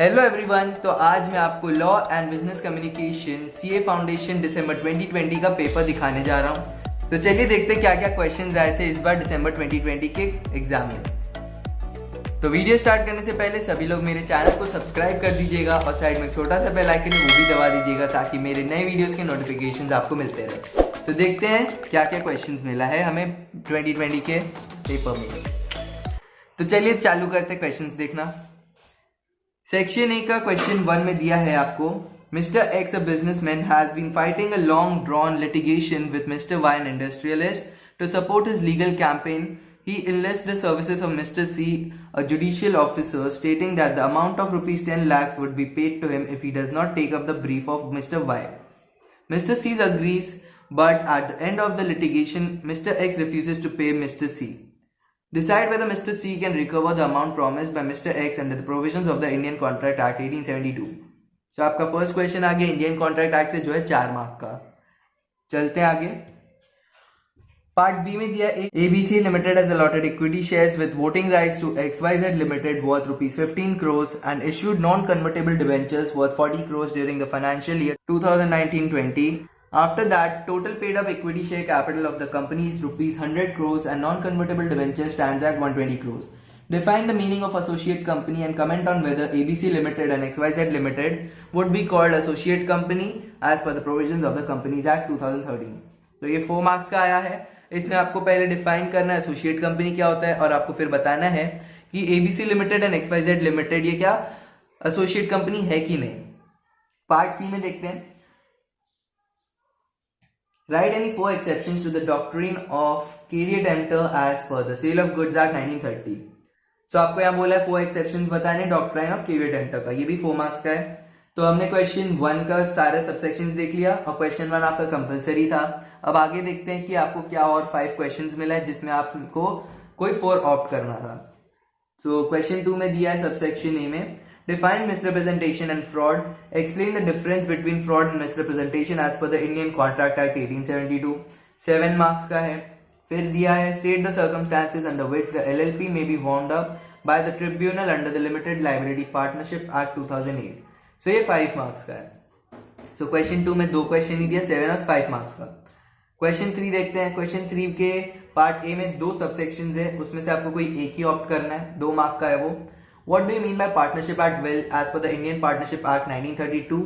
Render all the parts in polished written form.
Hello everyone. तो आज मैं आपको law and business communication CA foundation दिसंबर 2020 का पेपर दिखाने जा रहा हूं। तो चलिए देखते हैं क्या क्या क्वेश्चंस आए थे इस बार दिसंबर 2020 के एग्जाम में। तो वीडियो स्टार्ट करने से पहले सभी लोग मेरे चैनल को सब्सक्राइब कर दीजिएगा और साइड में छोटा सा बेल आइकन है वो भी दबा दीजिएगा ताकि मेरे नए वीडियोस के नोटिफिकेशंस आपको मिलते रहे। तो देखते हैं क्या क्या क्वेश्चंस मिला है हमें 2020 के पेपर में। तो चलिए चालू करते हैं क्वेश्चंस देखना। सेक्शन ए का क्वेश्चन 1 में दिया है आपको, mister X a businessman has been fighting a long drawn litigation with mister Y an industrialist to support his legal campaign. He enlists the services of Mr. C, a judicial officer, stating that the amount of rupees 10 lakhs would be paid to him if he does not take up the brief of Mr. Y. Mr. C agrees, but at the end of the litigation, Mr. X refuses to pay Mr. C. Decide whether Mr. C can recover the amount promised by Mr. X under the provisions of the Indian Contract Act 1872. So आपका first question आ गया Indian contract act से जो है 4 mark का। चलते हैं आगे। Part B में दिया ABC Limited has allotted equity shares with voting rights to XYZ Limited worth rupees 15 crores and issued non-convertible debentures worth 40 crores during the financial year 2019-20. After that, total paid up equity share capital of the company is rupees 100 crores and non-convertible debentures stands at 120 crores. Define the meaning of associate company and comment on whether ABC Limited and XYZ Limited would be called associate company as per the provisions of the Companies Act 2013. तो ये 4 marks का आया है। इसमें आपको पहले define करना है एसोसिएट कंपनी क्या होता है और आपको फिर बताना है कि ABC limited and XYZ limited ये क्या एसोसिएट कंपनी है कि नहीं। पार्ट सी में देखते हैं, right any 4 exceptions to the doctrine of caveat emptor as per the sale of goods act 1930। So आपको यहाँ बोला है 4 एक्सेप्शंस बताने डॉक्ट्रिन ऑफ कैविएट एम्प्टर का, ये भी 4 मार्क्स का है। तो हमने क्वेश्चन 1 का सारे सबसेक्शंस देख लिया और क्वेश्चन 1 आपका कंपलसरी था। अब आगे देखते हैं कि आपको क्या और 5 क्वेश्चंस मिला है जिसमें आपको कोई 4 ऑप्ट करना था। सो क्वेश्चन 2 में दिया है सबसेक्शन ए में, define misrepresentation and fraud, explain the difference between fraud and misrepresentation as per the Indian contract act 1872। 7 marks का है। फिर दिया है state the circumstances under which the LLP may be wound up by the tribunal under the limited liability partnership act 2008। So ये 5 marks का है। So question 2 में 2 question ही दिया, 7 और 5 मार्क्स का। क्वेश्चन 3 देखते हैं। क्वेश्चन 3 के पार्ट ए में 2 सबसेक्शंस है, उसमें से आपको कोई एक ही ऑप्ट करना है, 2 मार्क का है वो। What do you mean by partnership at will as per the Indian partnership act 1932,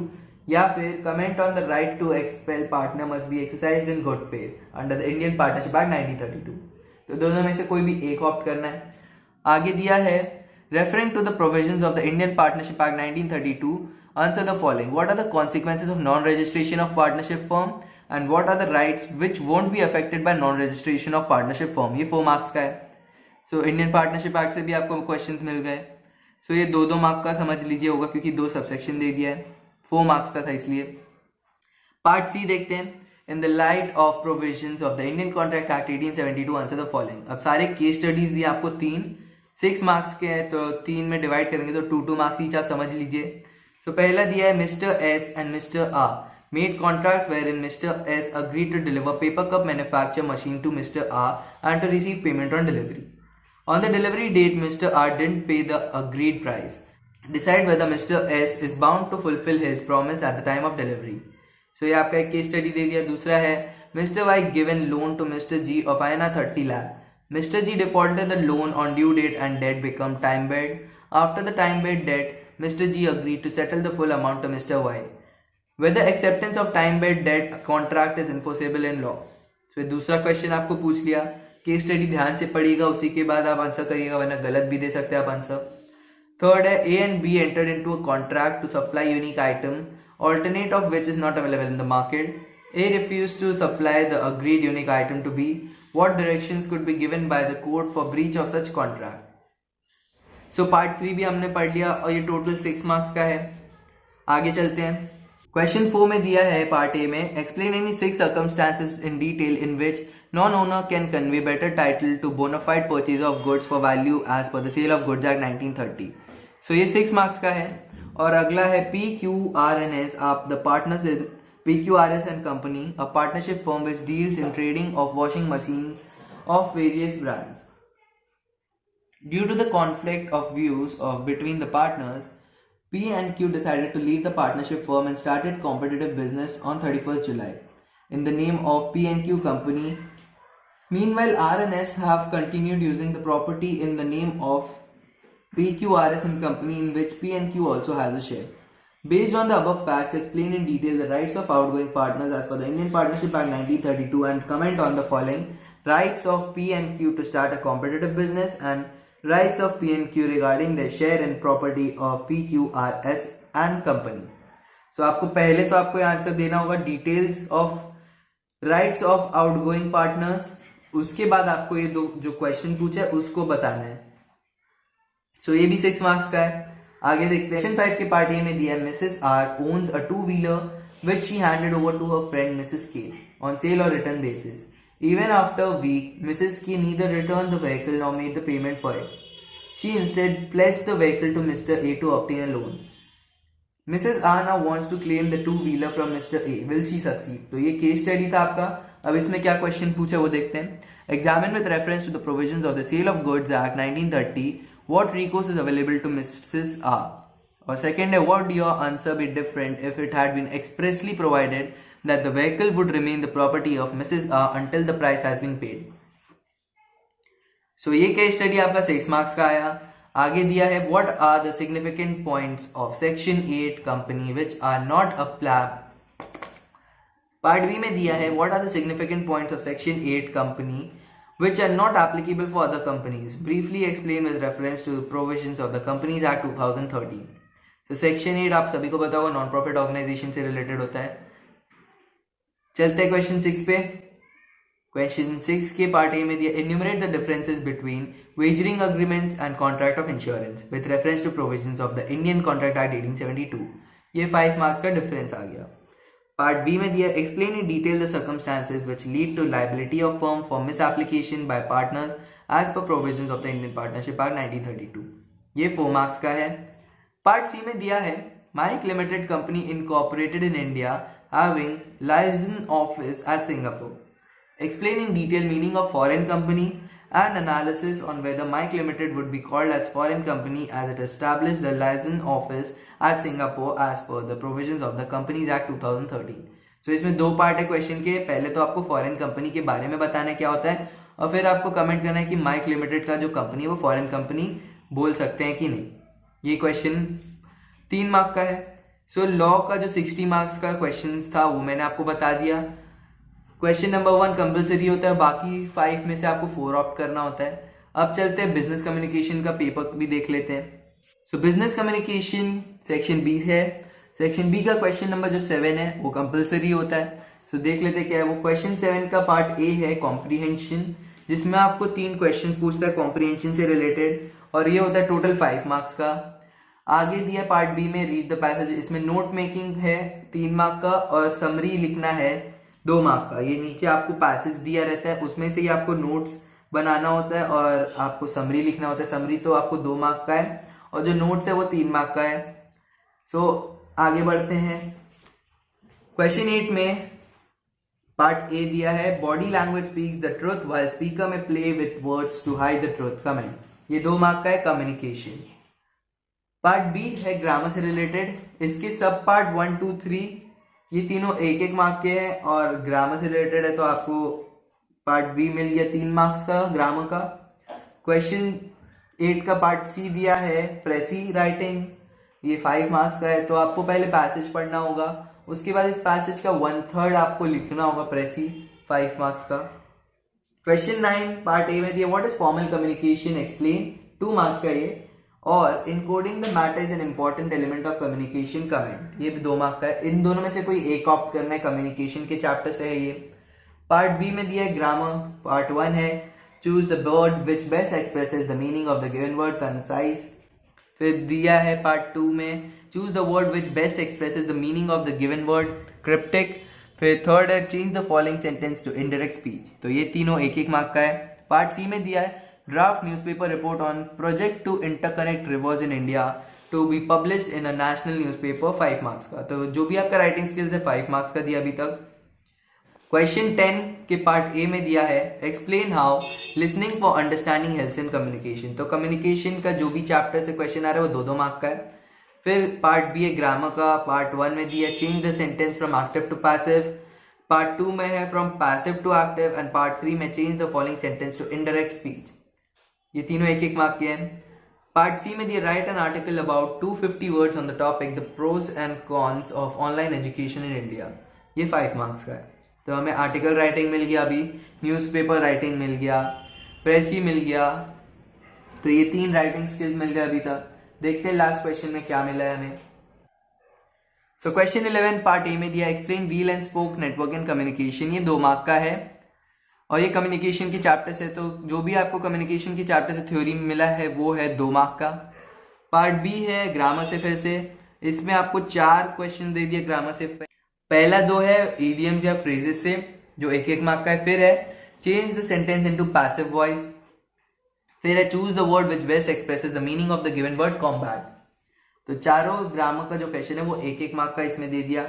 या फिर comment on the right to expel partner must be exercised in good faith under the Indian partnership act 1932। तो दोनों में से कोई भी एक opt करना है। आगे दिया है referring to the provisions of the Indian partnership act 1932, answer the following. What are the consequences of non-registration of partnership firm and what are the rights which won't be affected by non-registration of partnership firm? ये 4 marks का है। So Indian partnership act से भी आपको questions मिल गए। सो ये 2-2 mark का समझ लीजिए होगा क्योंकि 2 सबसेक्शन दे दिया है, 4 मार्क्स का था इसलिए। पार्ट सी देखते हैं, in the light of provisions of the Indian contract act 1872 answer the following. अब सारे केस स्टडीज दिए आपको 6 मार्क्स के हैं, तो 3 में डिवाइड करेंगे तो 2-2 मार्क्स ईच आप समझ लीजिए। So पहला दिया है mister S and mister R made contract wherein mister S agreed to deliver paper cup manufacture machine to Mr. R and to receive payment on delivery. On the delivery date, Mr. R didn't pay the agreed price. Decide whether Mr. S is bound to fulfill his promise at the time of delivery. So ये आपका एक case study दे दिया। दूसरा है Mr. Y given loan to Mr. G of INR 30 lakh. Mr. G defaulted the loan on due date and debt become time paid. After the time paid debt, Mr. G agreed to settle the full amount to Mr. Y. Whether acceptance of time-paid debt contract is enforceable in law. So दूसरा question आपको पूछ लिया, case study ध्यान से पढ़िएगा उसी के बाद आप आंसर करिएगा वरना गलत भी दे सकते हैं आप आंसर। थर्ड है A and B entered into a contract to supply unique item, alternate of which is not available in the market. A refused to supply the agreed unique item to B. What directions could be given by the court for breach of such contract? So part 3 भी हमने पढ़ लिया और ये total 6 marks का है। आगे चलते हैं। क्वेश्चन 4 में दिया है पार्ट ए में, explain any 6 circumstances in detail in which non owner can convey better title to bona fide purchase of goods for value as per the sale of goods act 1930। So ये 6 marks का है। और अगला है PQRNS आप the partners in PQRS and company a partnership firm which deals in trading of washing machines of various brands. Due to the conflict of views between the partners, P&Q decided to leave the partnership firm and started competitive business on 31st July in the name of P&Q Company. Meanwhile, R&S have continued using the property in the name of PQRS and Company, in which P&Q also has a share. Based on the above facts, explain in detail the rights of outgoing partners as per the Indian Partnership Act 1932 and comment on the following: rights of P&Q to start a competitive business and rights of P&Q regarding their share in property of PQRS and Company. So आपको पहले तो आपको answer देना होगा details of rights of outgoing partners, उसके बाद आपको ये दो जो क्वेश्चन पूछा है उसको बताना है. सो ये भी 6 मार्क्स का है. आगे देखते हैं. सेक्शन 5 के पार्ट ए में दिया है Mrs R owns a 2-wheeler which she handed over to her friend Mrs. K on sale or return basis. Even after a week, Mrs. K neither returned the vehicle nor made the payment for it. She instead pledged the vehicle to Mr. A to obtain a loan. Mrs. R now wants to claim the 2-wheeler from Mr. A. Will she succeed? तो ये case study था आपका. अब इसमें क्या question पूछा वो देखते हैं. Examine with reference to the provisions of the Sale of Goods Act 1930. What recourse is available to Mrs. R? और second है, would your answer be different if it had been expressly provided that the vehicle would remain the property of Mrs. R until the price has been paid? So ये case study आपका 6 marks का आया. आगे दिया है what are the significant points of section 8 company which are not applicable. Part B में दिया है what are the significant points of section 8 company which are not applicable for other companies. Briefly explain with reference to the provisions of the Companies Act 2013. तो section 8 आप सभी को पता होगा non profit organisation से रिलेटेड होता है. चलते हैं क्वेश्चन 6 पे. क्वेश्चन 6 के पार्ट ए में दिया enumerate the differences between wagering agreements and contract of insurance with reference to provisions of the Indian Contract Act 1872. ये 5 मार्क्स का डिफरेंस आ गया. पार्ट बी में दिया explain in detail the circumstances which lead to liability of firm for misapplication by partners as per provisions of the Indian Partnership Act 1932. ये 4 marks का है. Part C में दिया है Mike Limited Company incorporated in India having license office at Singapore. Explain in detail meaning of foreign company and analysis on whether Mike Limited would be called as foreign company as it established the license office at Singapore as per the provisions of the Companies Act 2013. So इसमें 2 part है question के. पहले तो आपको foreign company के बारे में बताना है क्या होता है, और फिर आपको कमेंट करना है कि माइक लिमिटेड का जो कंपनी है वो फॉरेन कंपनी बोल सकते हैं कि नहीं. ये क्वेश्चन 3 मार्क का है. सो लॉ का जो 60 मार्क्स का क्वेश्चन था वो मैंने आपको बता दिया. क्वेश्चन नंबर 1 कंपलसरी होता है, बाकी 5 में से आपको 4 ऑप्ट करना होता है. अब चलते हैं बिजनेस कम्युनिकेशन का पेपर भी देख लेते हैं. So business communication section B है. सेक्शन बी का क्वेश्चन नंबर जो 7 है वो कंपलसरी होता है. सो देख लेते हैं क्या है वो. क्वेश्चन 7 का पार्ट ए है कॉम्प्रीहेंशन, जिसमें आपको 3 क्वेश्चन पूछता है कॉम्प्रीहेंशन से रिलेटेड, और ये होता है टोटल 5 मार्क्स का. आगे दिया पार्ट बी में रीड द पैसेज. इसमें नोट मेकिंग है 3 मार्क का और समरी लिखना है 2 मार्क का. ये नीचे आपको पैसेज दिया रहता है, उसमें से ही आपको नोट्स बनाना होता है और आपको समरी लिखना होता है. समरी तो आपको 2 मार्क का है और जो नोट्स है वो 3 मार्क का है. सो आगे बढ़ते हैं. क्वेश्चन 8 में पार्ट ए दिया है body language speaks the truth while speaker may play with words to hide the truth. Comment. ये 2 मार्क का है कम्युनिकेशन. पार्ट बी है ग्रामर से रिलेटेड. इसके सब पार्ट 1, 2, 3 ये तीनों 1-1 मार्क के हैं और ग्रामर से रिलेटेड है, तो आपको पार्ट बी मिल गया 3 मार्क्स का ग्रामर का. क्वेश्चन 8 का पार्ट सी दिया है प्रेसी राइटिंग, ये 5 मार्क्स का है. तो आपको पहले पैसेज पढ़ना होगा, उसके बाद इस पैसेज का 1/3 आपको लिखना होगा प्रेसी, 5 मार्क्स का. क्वेश्चन 9 पार्ट ए में दिया what is formal communication explain, 2 marks का ये. और encoding the matter is an important element of communication. Comment. ये भी 2 मार्क का है. इन दोनों में से कोई एक ऑप्ट करना है, कम्युनिकेशन के चैप्टर से है ये. पार्ट बी में दिया है ग्रामर. पार्ट 1 है choose the word which best expresses the meaning of the given word concise. फिर दिया है पार्ट 2 में choose the word which best expresses the meaning of the given word cryptic. फिर third है change the following sentence to indirect speech. तो ये तीनों 1-1 mark का है. पार्ट सी में दिया है draft newspaper report on project to interconnect rivers in India to be published in a national newspaper, 5 marks का. तो जो भी आपका राइटिंग स्किल्स है 5 मार्क्स का दिया अभी तक. क्वेश्चन 10 के पार्ट ए में दिया है explain how listening for understanding helps in communication. तो कम्युनिकेशन का जो भी चैप्टर से क्वेश्चन आ रहा है वो 2-2 मार्क का है. फिर पार्ट बी है ग्रामर का, पार्ट 1 में दिया change the sentence from active to passive, part 2 में है from passive to active, and part 3 में change the following sentence to indirect speech. ये तीनों एक एक मार्क के हैं। पार्ट सी में दिया write an article about 250 words on the topic the pros and cons of online education in India. ये 5 मार्क्स का है। तो हमें आर्टिकल राइटिंग मिल गया, अभी न्यूज़पेपर राइटिंग मिल गया, प्रेस ही मिल गया। तो ये 3 राइटिंग स्किल्स मिल गए अभी तक। देखते हैं लास्ट क्वेश्चन में क्या मिला है हमें। सो क्वेश्चन 11 पार्ट ए में दिया explain wheel and spoke network and communication. ये 2 मार्क का है और ये कम्युनिकेशन की चैप्टर से, तो जो भी आपको कम्युनिकेशन की चैप्टर से थ्योरी मिला है वो है 2 मार्क का। पार्ट बी है ग्रामर से, फिर से इसमें आपको 4 क्वेश्चन दे दिए ग्रामर से। पहला 2 है इडियम्स या फ्रेजेस से जो 1-1 मार्क का है। फिर है change the sentence into passive voice. फिर है choose the word which best expresses the meaning of the given word combat. तो चारों ग्रामर का जो क्वेश्चन है वो 1-1 मार्क का इसमें दे दिया।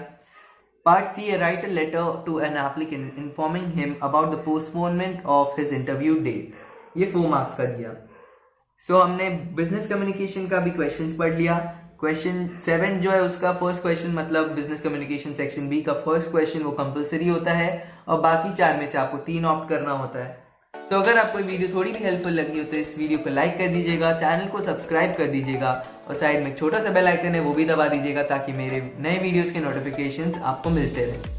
पार्ट सी है write a letter to an applicant informing him about the postponement of his interview date. ये 4 मार्क्स का दिया। सो हमने बिजनेस कम्युनिकेशन का भी क्वेश्चंस पढ़ लिया। क्वेश्चन 7 जो है उसका फर्स्ट क्वेश्चन, मतलब बिजनेस कम्युनिकेशन सेक्शन बी का फर्स्ट क्वेश्चन वो कंपलसरी होता है और बाकी 4 में से आपको 3 ऑप्ट करना होता है। तो अगर आपको वीडियो थोड़ी भी हेल्पफुल लगी हो तो इस वीडियो को लाइक कर दीजिएगा, चैनल को सब्सक्राइब कर दीजिएगा और साइड में एक छोटा सा बेल आइकन है वो भी दबा दीजिएगा ताकि मेरे नए वीडियोस के नोटिफिकेशंस आपको मिलते रहे।